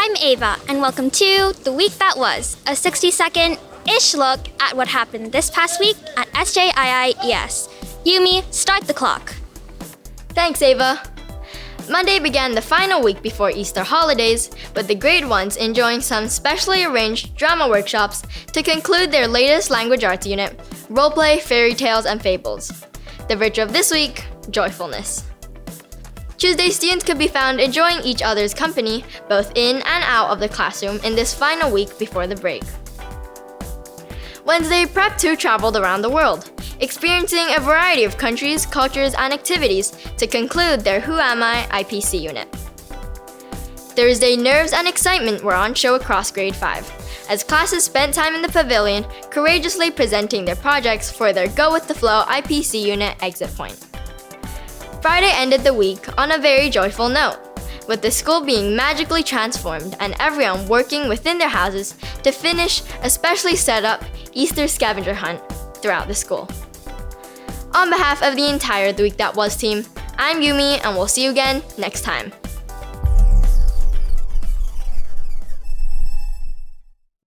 I'm Ava, and welcome to The Week That Was, a 60-second-ish look at what happened this past week at SJII ES. Yumi, start the clock. Thanks, Ava. Monday began the final week before Easter holidays, with the grade 1s enjoying some specially arranged drama workshops to conclude their latest language arts unit, Roleplay, Fairy Tales, and Fables. The virtue of this week, joyfulness. Tuesday, students could be found enjoying each other's company, both in and out of the classroom in this final week before the break. Wednesday, Prep 2 traveled around the world, experiencing a variety of countries, cultures, and activities to conclude their Who Am I IPC unit. Thursday, nerves and excitement were on show across grade 5, as classes spent time in the pavilion courageously presenting their projects for their Go With The Flow IPC unit exit point. Friday ended the week on a very joyful note, with the school being magically transformed and everyone working within their houses to finish a specially set up Easter scavenger hunt throughout the school. On behalf of the entire The Week That Was team, I'm Yumi, and we'll see you again next time.